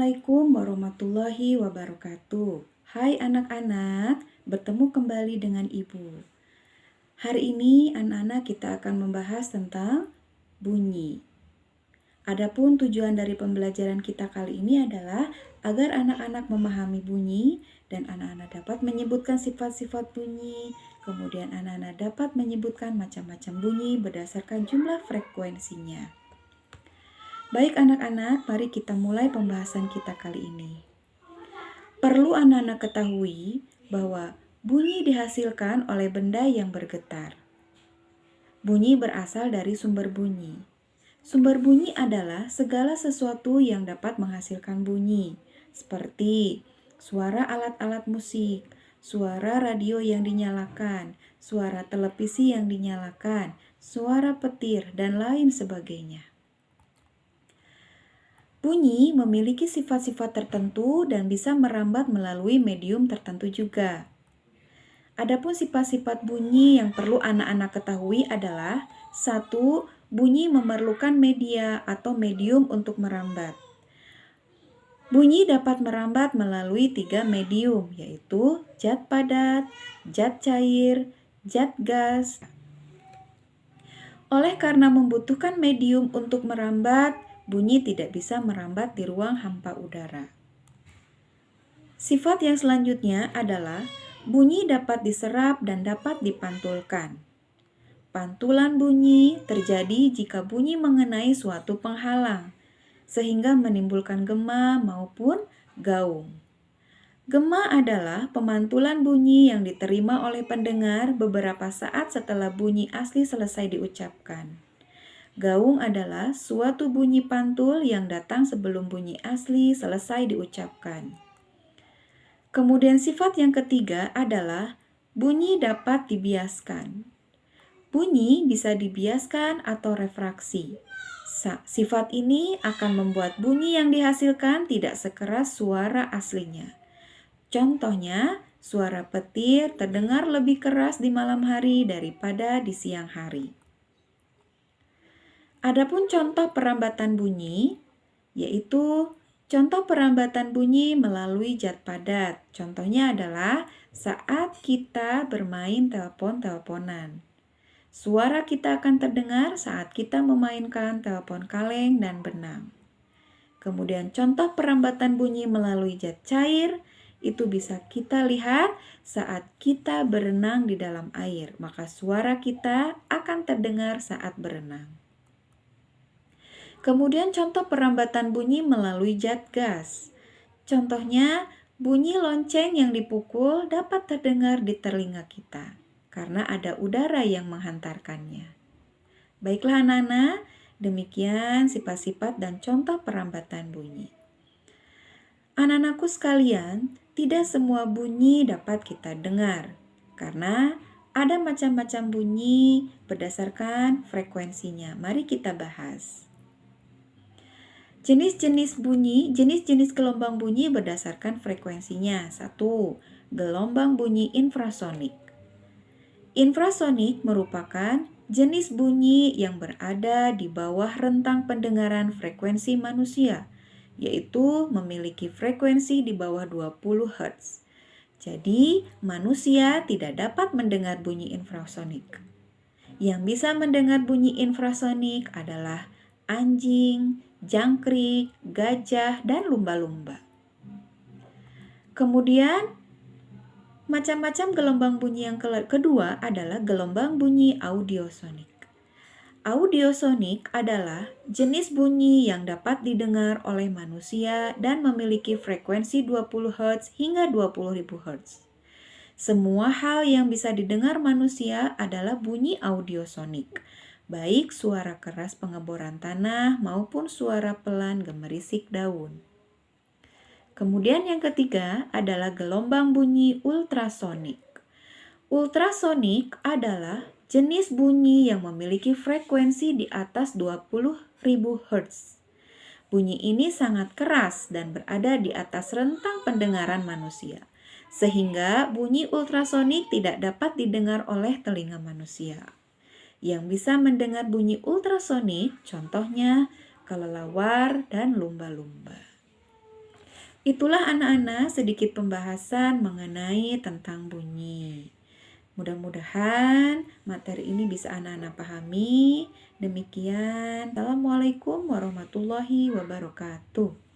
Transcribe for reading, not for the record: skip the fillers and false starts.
Assalamualaikum warahmatullahi wabarakatuh. Hai anak-anak, bertemu kembali dengan Ibu. Hari ini anak-anak kita akan membahas tentang bunyi. Adapun tujuan dari pembelajaran kita kali ini adalah agar anak-anak memahami bunyi dan anak-anak dapat menyebutkan sifat-sifat bunyi. Kemudian anak-anak dapat menyebutkan macam-macam bunyi berdasarkan jumlah frekuensinya. Baik anak-anak, mari kita mulai pembahasan kita kali ini. Perlu anak-anak ketahui bahwa bunyi dihasilkan oleh benda yang bergetar. Bunyi berasal dari sumber bunyi. Sumber bunyi adalah segala sesuatu yang dapat menghasilkan bunyi, seperti suara alat-alat musik, suara radio yang dinyalakan, suara televisi yang dinyalakan, suara petir, dan lain sebagainya. Bunyi memiliki sifat-sifat tertentu dan bisa merambat melalui medium tertentu juga. Adapun sifat-sifat bunyi yang perlu anak-anak ketahui adalah 1. Bunyi memerlukan media atau medium untuk merambat. Bunyi dapat merambat melalui 3 medium, yaitu zat padat, zat cair, zat gas. Oleh karena membutuhkan medium untuk merambat, bunyi tidak bisa merambat di ruang hampa udara. Sifat yang selanjutnya adalah bunyi dapat diserap dan dapat dipantulkan. Pantulan bunyi terjadi jika bunyi mengenai suatu penghalang, sehingga menimbulkan gema maupun gaung. Gema adalah pemantulan bunyi yang diterima oleh pendengar beberapa saat setelah bunyi asli selesai diucapkan. Gaung adalah suatu bunyi pantul yang datang sebelum bunyi asli selesai diucapkan. Kemudian sifat yang ketiga adalah bunyi dapat dibiaskan. Bunyi bisa dibiaskan atau refraksi. Sifat ini akan membuat bunyi yang dihasilkan tidak sekeras suara aslinya. Contohnya, suara petir terdengar lebih keras di malam hari daripada di siang hari. Adapun contoh perambatan bunyi, yaitu contoh perambatan bunyi melalui zat padat. Contohnya adalah saat kita bermain telepon-teleponan. Suara kita akan terdengar saat kita memainkan telepon kaleng dan benang. Kemudian contoh perambatan bunyi melalui zat cair, itu bisa kita lihat saat kita berenang di dalam air, maka suara kita akan terdengar saat berenang. Kemudian contoh perambatan bunyi melalui zat gas. Contohnya, bunyi lonceng yang dipukul dapat terdengar di telinga kita karena ada udara yang menghantarkannya. Baiklah anak-anak, demikian sifat-sifat dan contoh perambatan bunyi. Anak-anakku sekalian, tidak semua bunyi dapat kita dengar karena ada macam-macam bunyi berdasarkan frekuensinya. Mari kita bahas. Jenis-jenis gelombang bunyi berdasarkan frekuensinya. 1. Gelombang bunyi infrasonik. Infrasonik merupakan jenis bunyi yang berada di bawah rentang pendengaran frekuensi manusia, yaitu memiliki frekuensi di bawah 20 Hz. Jadi, manusia tidak dapat mendengar bunyi infrasonik. Yang bisa mendengar bunyi infrasonik adalah anjing, jangkrik, gajah, dan lumba-lumba. Kemudian, macam-macam gelombang bunyi yang kedua adalah gelombang bunyi audiosonik. Audiosonik adalah jenis bunyi yang dapat didengar oleh manusia dan memiliki frekuensi 20 Hz hingga 20.000 Hz. Semua hal yang bisa didengar manusia adalah bunyi audiosonik, baik suara keras pengeboran tanah maupun suara pelan gemerisik daun. Kemudian yang ketiga adalah gelombang bunyi ultrasonik. Ultrasonik adalah jenis bunyi yang memiliki frekuensi di atas 20.000 Hz. Bunyi ini sangat keras dan berada di atas rentang pendengaran manusia, sehingga bunyi ultrasonik tidak dapat didengar oleh telinga manusia. Yang bisa mendengar bunyi ultrasonik contohnya kelelawar dan lumba-lumba. Itulah anak-anak sedikit pembahasan mengenai tentang bunyi. Mudah-mudahan materi ini bisa anak-anak pahami. Demikian, Assalamualaikum warahmatullahi wabarakatuh.